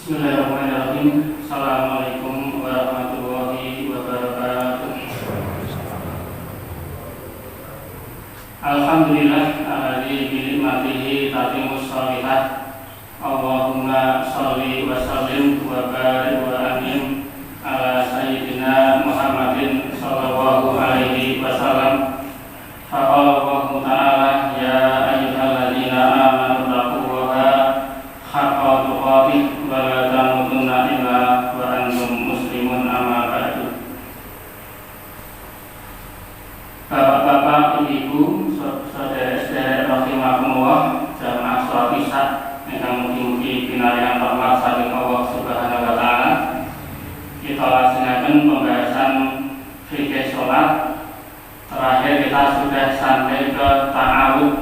Bismillahirrahmanirrahim. Assalamualaikum warahmatullahi wabarakatuh. Alhamdulillah alladzi bi ni'matihi tatimmus shalihat. Allahumma shalli wa sallim wa barik wa an'im ala sayyidina Muhammadin sallallahu alaihi wasallam. Faqala Allahu ta'ala ya ayyuhalladzina amanu taqullaha haqqa tuqatih wa la tamutunna illa wa antum muslimun amma ba'du. Bapak-bapak, ibu-ibu, saudara-saudara rahimakumullah, jamaah salat Isya ingkang mugi-mugi pinarenggan rahmat saking Allah Subhanahu wa taala. Kita laksanaken pembahasan fikih salat. Terakhir kita sudah sampai ke ta'awud,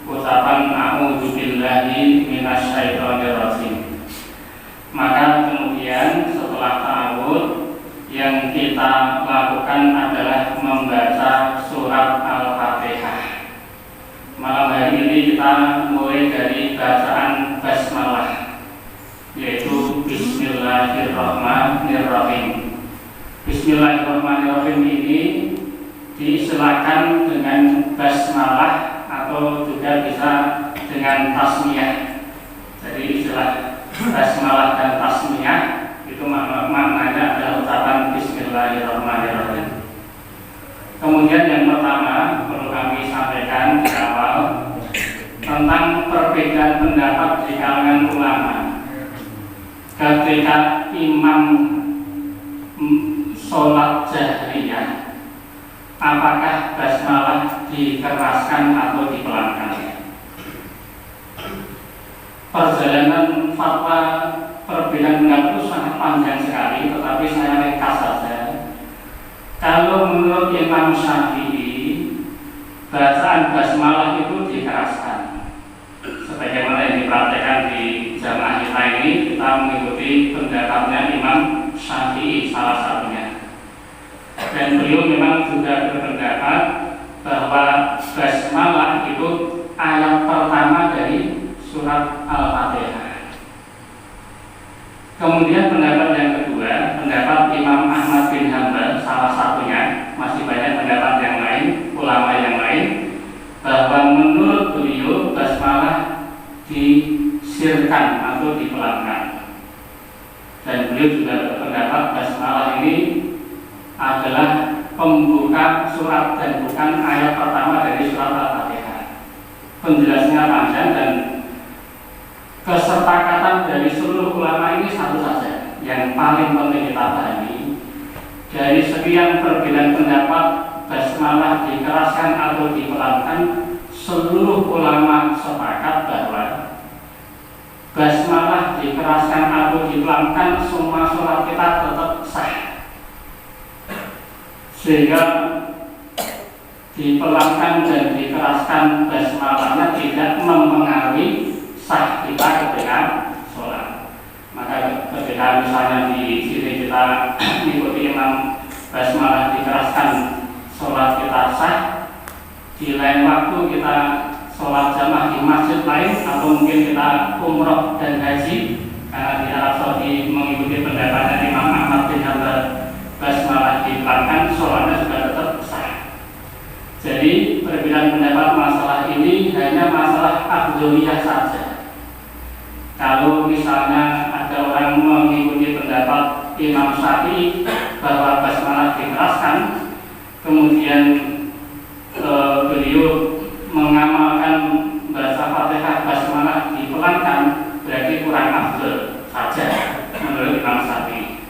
ucapan a'udzubillahi minasyaitonir rajim. Maka kemudian setelah ta'awud, yang kita lakukan adalah membaca surat Al-Fatihah. Malam hari ini kita mulai dari bacaan basmalah, yaitu Bismillahirrahmanirrahim. Bismillahirrahmanirrahim ini diistilahkan dengan basmalah atau juga bisa dengan tasmiyah. Jadi istilah basmalah dan tasmiyah itu maknanya adalah ucapan Bismillahirrahmanirrahim. Kemudian yang pertama perlu kami sampaikan di awal tentang perbedaan pendapat di kalangan ulama ketika imam sholat jahriyah, apakah basmalah dikeraskan atau dipelankan. Perjalanan fatwa perbedaan pendapat itu sangat panjang sekali, tetapi saya ringkas saja. Kalau menurut Imam Syafi'i, bacaan basmalah itu dikeraskan. Sebagaimana yang dipraktekkan di jamaah kita ini, kita mengikuti pendapatnya Imam Syafi'i salah satunya. Dan beliau memang juga berpendapat bahwa basmalah itu ayat pertama dari surat Al-Fatihah. Kemudian pendapat yang kedua, pendapat Imam Ahmad bin Hanbal salah satunya, masih banyak pendapat yang lain, ulama yang lain, bahwa menurut beliau basmalah disirkan atau dipelankan. Dan beliau juga berpendapat basmalah ini adalah pembuka surat dan bukan ayat pertama dari surat Al-Fatihah. Penjelasannya panjang dan kesepakatan dari seluruh ulama ini satu saja. Yang paling penting kita pahami, dari sekian perbedaan pendapat basmalah dikeraskan atau dipelankan, seluruh ulama sepakat bahwa basmalah dikeraskan atau dipelankan semua surat kita tetap sah. Sehingga dipelankan dan dikeraskan basmalahnya tidak mempengaruhi sah kita ketika sholat. Maka ketika misalnya di sini kita mengikuti imam basmalah dikeraskan, sholat kita sah. Di lain waktu kita sholat jamaah di masjid lain, atau mungkin kita umroh dan haji, karena di Arab Saudi mengikuti pendapatnya Imam Ahmad bin Hanbal, basmalah dipelankan, sholatnya juga tetap sah. Jadi perbedaan pendapat masalah ini hanya masalah afdholiyah saja. Kalau misalnya ada orang mengikuti pendapat Imam Syafi'i bahwa basmalah dikeraskan, kemudian beliau mengamalkan baca Fatihah basmalah dipelankan, berarti kurang afdol saja menurut Imam Syafi'i.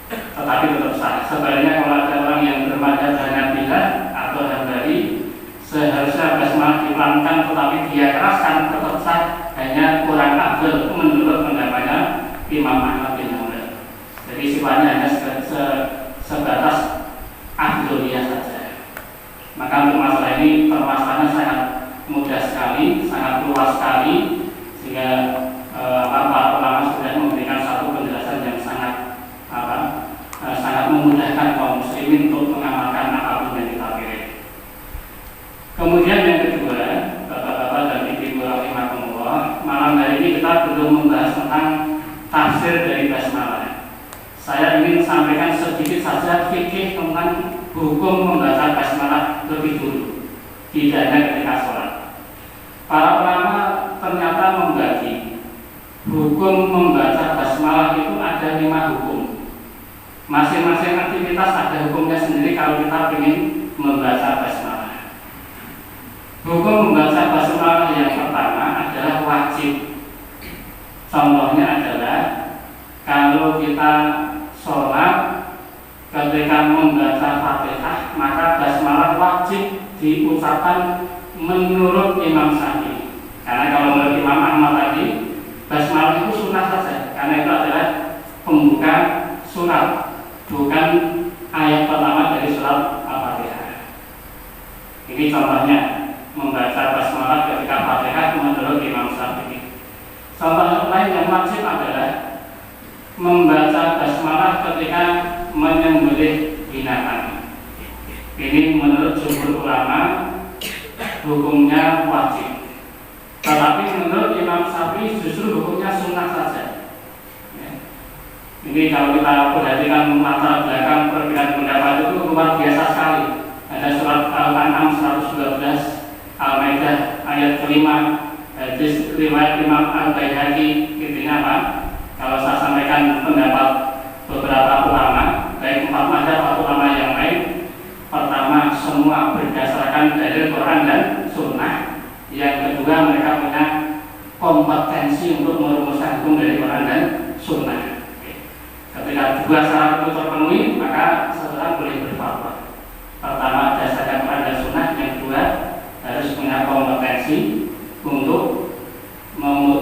Tetapi tetap sah. Sebaliknya kalau ada orang yang bermadzhab Hanabilah atau Hambali, seharusnya basmalah dipelankan tetapi dia keraskan, tetap sah, hanya kurang afdal menurut pendapatnya Imam Ahmad bin Hanbal. Jadi sifatnya hanya sebatas afdoliyah saja. Maka untuk masalah ini permasalahannya sangat mudah sekali, sangat luas sekali, sehingga para ulama sudah memberikan satu penjelasan yang sangat sangat memudahkan kaum muslimin untuk mengamalkan apapun yang kita pilih. Kemudian yang kedua, bapak-bapak dan ibu-ibu rahimahumullah, malam hari ini kita belum membahas tentang tafsir tafsir dari basmalah. Saya ingin sampaikan sedikit saja fikih tentang hukum membaca basmalah lebih dulu, tidak hanya ketika sholat. Para ulama ternyata membagi hukum membaca basmalah itu ada 5 hukum. Masing-masing aktivitas ada hukumnya sendiri kalau kita ingin membaca basmalah. Hukum membaca basmalah yang pertama adalah wajib. Contohnya adalah kalau kita sholat ketika membaca Fatihah, maka basmalah wajib diucapkan menurut Imam Syafi'i. Karena kalau menurut Imam Ahmad tadi, basmalah itu sunnah saja, karena itu adalah pembuka surat, bukan ayat pertama dari surat Al-Fatihah. Ini contohnya membaca basmalah ketika Fatihah menurut Imam Syafi'i. Contoh lain yang wajib adalah membaca basmalah ketika menyembelih binatang. Ini menurut jumhur ulama hukumnya wajib. Tetapi menurut Imam Syafi'i justru hukumnya sunnah saja. Ini kalau kita perhatikan latar belakang perbedaan pendapat itu luar biasa sekali. Ada surat Al-An'am 112, Al-Maidah ayat kelima, hadis riwayat Imam Al-Baihaqi. Intinya apa? Kalau saya sampaikan pendapat beberapa ulama, baik 4 mazhab atau ulama yang lain, pertama semua berdasarkan dari Quran dan Sunnah. Yang kedua mereka punya kompetensi untuk merumuskan hukum dari Quran dan Sunnah. Ketika 2 syarat itu terpenuhi, maka seseorang boleh berfatwa. Pertama dasarnya Quran dan Sunnah, yang kedua harus punya kompetensi untuk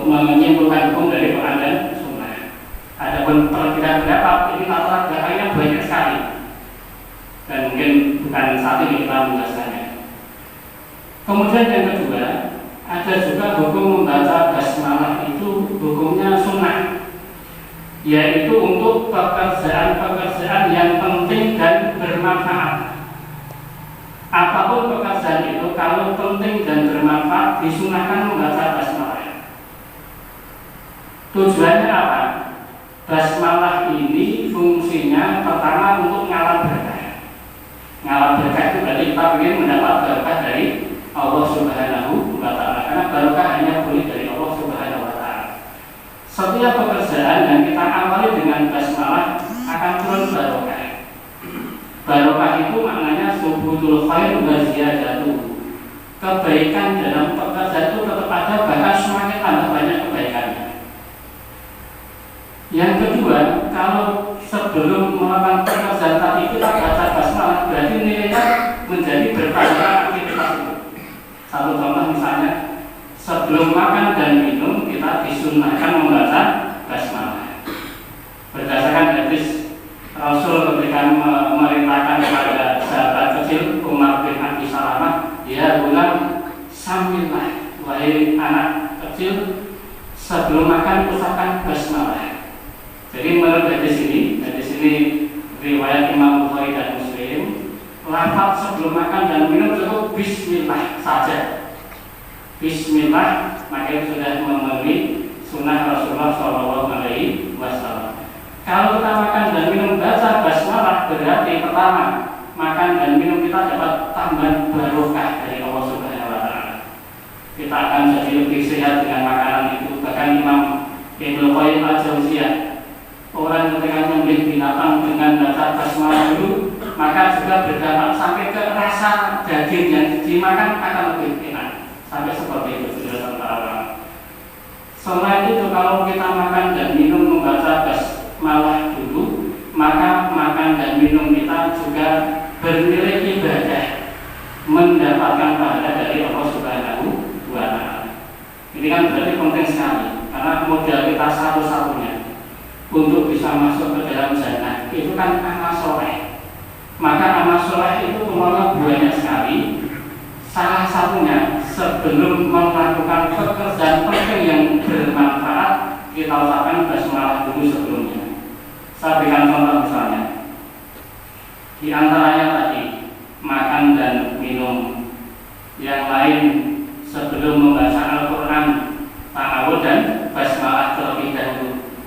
menyimpulkan hukum dari Quran dan Sunnah. Adapun perbedaan pendapat ini latar belakangnya banyak sekali, dan mungkin bukan saat ini kita menjelaskannya. Kemudian yang kedua, ada juga hukum membaca basmalah itu hukumnya sunnah, yaitu untuk pekerjaan-pekerjaan yang penting dan bermanfaat. Apapun pekerjaan itu, kalau penting dan bermanfaat, disunahkan membaca basmalah. Tujuannya apa? Basmalah ini fungsinya pertama untuk ngalah berkah. Ngalah berkah itu berarti kita ingin mendapat berkah dari Allah Subhanahu wa Ta'ala, karena barokah hanya boleh dari Allah Subhanahu wa Ta'ala. Setiap pekerjaan yang kita awali dengan basmalah akan turun barokah. Barokah itu maknanya subutul khair wa ziyadatuh. Kebaikan dalam pekerjaan itu tetap ada, bahkan semakin tambah banyak kebaikannya. Yang kedua, kalau sebelum melakukan pekerjaan tadi kita baca basmalah, berarti nilainya menjadi bertambah aktivitas itu. Satu contoh misalnya, sebelum makan dan minum kita disunahkan membaca basmalah. Berdasarkan hadis Rasul ketika memerintahkan kepada sahabat kecil Umar bin Abi Salamah, ya gulam sambillah, wahai anak kecil, sebelum makan ucapkan basmalah. Jadi menurut hadis ini riwayat Imam Bukhari dan Muslim, lafaz sebelum makan dan minum cukup bismillah saja. Bismillah, maka itu sudah memenuhi sunnah Rasulullah SAW. Kalau kita makan dan minum baca basmalah, berarti pertama makan dan minum kita dapat tambahan barokah dari Allah Subhanahu wa Ta'ala. Kita akan jadi lebih sehat dengan makanan itu. Bahkan Imam Ibnu Qayyim Al-Jauziyah, orang ketika nyembelih binatang dengan baca basmalah dulu, maka juga berdampak sampai ke rasa daging yang dimakan akan lebih enak. Sampai seperti itu penjelasan para ulama. Selain itu, kalau kita makan dan minum membaca basmalah dulu, maka makan dan minum kita juga bernilai ibadah, mendapatkan pahala dari Allah Subhanahu wa Ta'ala. Ini kan berarti penting sekali, karena modal kita satu-satunya untuk bisa masuk ke dalam jannah itu kan amal soleh. Maka amal soleh itu umumnya banyak sekali. Salah satunya sebelum melakukan pekerjaan penting yang bermanfaat, kita ucapkan basmalah dulu sebelumnya. Saya berikan contoh misalnya, di antaranya tadi makan dan minum. Yang lain sebelum membaca Al-Quran, ta'awud dan basmalah terlebih dahulu.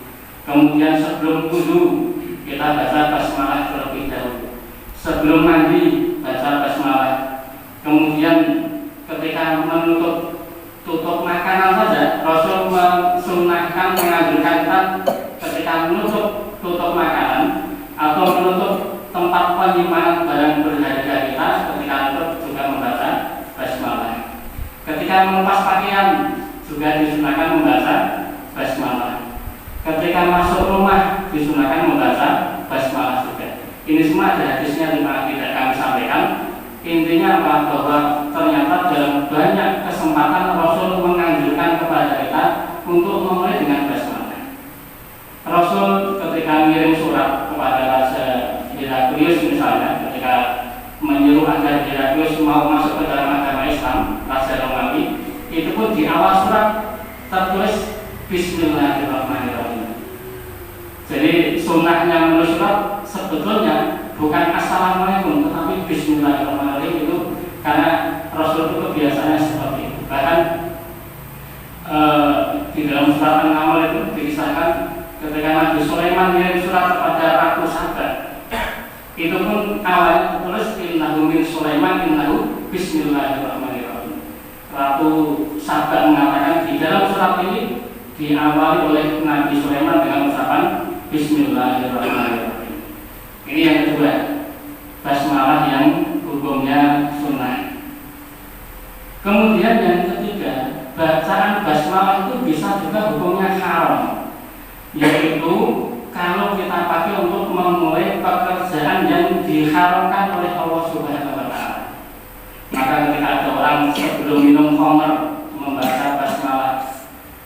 Kemudian sebelum wudu kita baca basmalah terlebih dahulu. Sebelum mandi baca basmalah. Kemudian ketika tutup makanan saja, Rasul mensunahkan menganjurkan kita ketika menutup tutup makanan atau menutup tempat penyimpanan barang berharga kita, ketika menutup juga membaca basmalah. Ketika melepas pakaian juga disunahkan membaca basmalah. Ketika masuk rumah disunahkan membaca basmalah juga. Ini semua ada hadisnya, tidak kami sampaikan. Intinya apa? Bahwa ternyata dalam banyak kesempatan Rasul menganjurkan kepada kita untuk memulai dengan basmalah. Rasul ketika mengirim surat kepada Raja Heraklius misalnya, ketika menyuruh agar Heraklius mau masuk ke dalam agama Islam, Raja Romawi, itu pun di awal surat tertulis Bismillahirrahmanirrahim. Jadi sunnahnya menulis surat sebetulnya bukan Assalamualaikum, tetapi Bismillahirrahmanirrahim, itu karena Rasul itu kebiasaannya seperti itu. Bahkan di dalam surat An-Naml itu dikisahkan ketika Nabi Sulaiman mengirim surat kepada Ratu Saba, itu pun awalnya tertulis innahu min Sulaiman innahu Bismillahirrahmanirrahim. Ratu Saba mengatakan di dalam surat ini diawali oleh Nabi Sulaiman dengan ucapan Bismillahirrahmanirrahim. Ini yang kedua, basmalah yang hukumnya sunnah. Kemudian yang ketiga, bacaan basmalah itu bisa juga hukumnya haram, yaitu kalau kita pakai untuk memulai pekerjaan yang diharamkan oleh Allah Subhanahu wa Ta'ala. Maka ketika ada orang sebelum minum khamr membaca basmalah,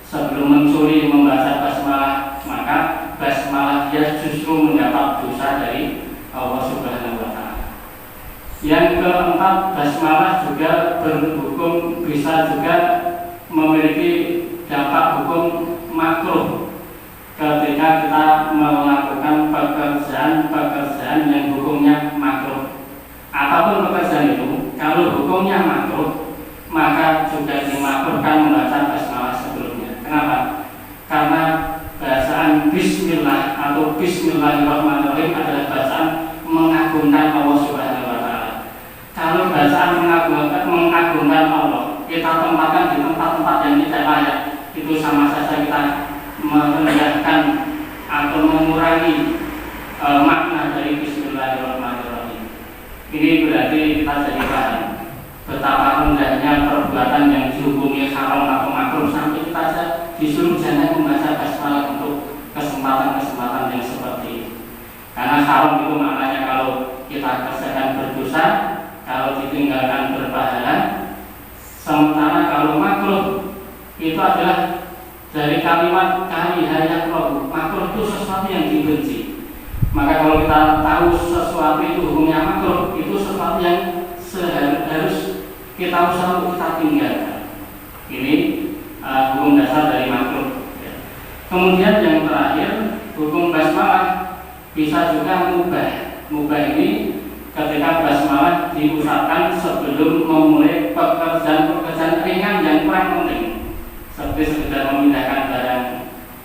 sebelum mencuri membaca basmalah, maka basmalah dia justru mendapat dosa dari Allah Subhanahu wa Ta'ala. Yang keempat, basmalah juga berhukum, bisa juga memiliki dampak hukum makruh ketika kita melakukan pekerjaan yang hukumnya makruh. Apapun pekerjaan itu, kalau hukumnya makruh, maka juga dimakruhkan membaca basmalah sebelumnya. Kenapa? Karena bacaan Bismillah atau Bismillahirrahmanirrahim adalah bacaan mengagungkan Allah Subhanahu wa Ta'ala. Kalau bacaan mengagungkan Allah kita tempatkan di tempat-tempat yang tidak layak, itu sama saja kita merendahkan atau mengurangi makna dari Bismillahirrahmanirrahim. Ini berarti kita jadi paham betapa rendahnya perbuatan yang dihukumi haram atau makruh, sampai kita disuruh jangan membaca basmalah untuk kesempatan-kesempatan yang seperti itu. Karena haram itu maknanya kalau kita kerjakan berdosa, kalau ditinggalkan berpahala. Sementara kalau makruh itu adalah dari kalimat karihayakullahu, makruh itu sesuatu yang dibenci. Maka kalau kita tahu sesuatu itu hukumnya makruh, itu sesuatu yang harus kita usaha untuk kita tinggalkan. Ini hukum dasar dari makruh. Kemudian yang terakhir, hukum basmalah bisa juga mubah. Mubah ini ketika basmalah diucapkan sebelum memulai pekerjaan ringan yang kurang penting, seperti sekedar memindahkan barang,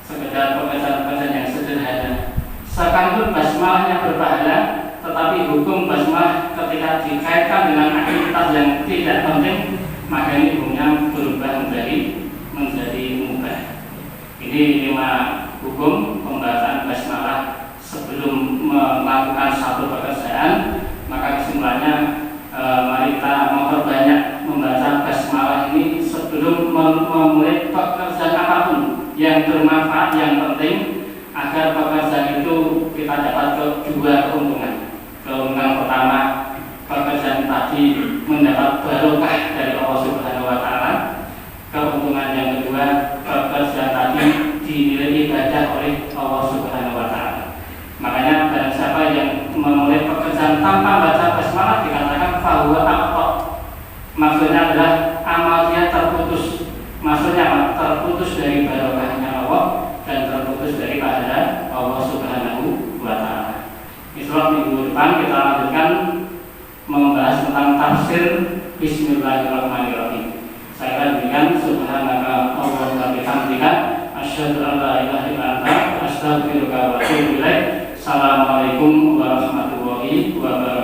sekedar pekerjaan yang sederhana. Sekalipun basmalahnya berpahala, tetapi hukum basmalah ketika dikaitkan dengan aktivitas yang tidak penting, maka ini hukumnya berubah menjadi mubah. Ini 5 hukum pembacaan basmalah sebelum melakukan satu pekerjaan. Maka kesimpulannya, mari kita memperbanyak membaca basmalah ini sebelum memulai pekerjaan apapun yang bermanfaat, yang penting, agar pekerjaan itu kita dapat dua keuntungan. Keuntungan pertama, pekerjaan tadi mendapat barokah dari Allah Subhanahu wa Ta'ala. Keuntungan yang kedua, pekerjaan tadi dinilai ibadah oleh Allah Subhanahu wa Ta'ala. Makanya barang siapa yang memulai pekerjaan tanpa baca basmalah dikatakan fahuwa aqta. Maksudnya adalah amal dia terputus. Maksudnya apa? Terputus dari barokahnya Allah dan terputus dari pahala Allah Subhanahu wa Ta'ala. Insyaallah minggu depan kita lanjutkan membahas tentang tafsir Bismillahirrahmanirrahim. Saya demikian, subhanaka Allahumma bihamdika asyhadu an la ilaha illa anta astaghfiruka wa atubu ilaik. Assalamualaikum warahmatullahi wabarakatuh.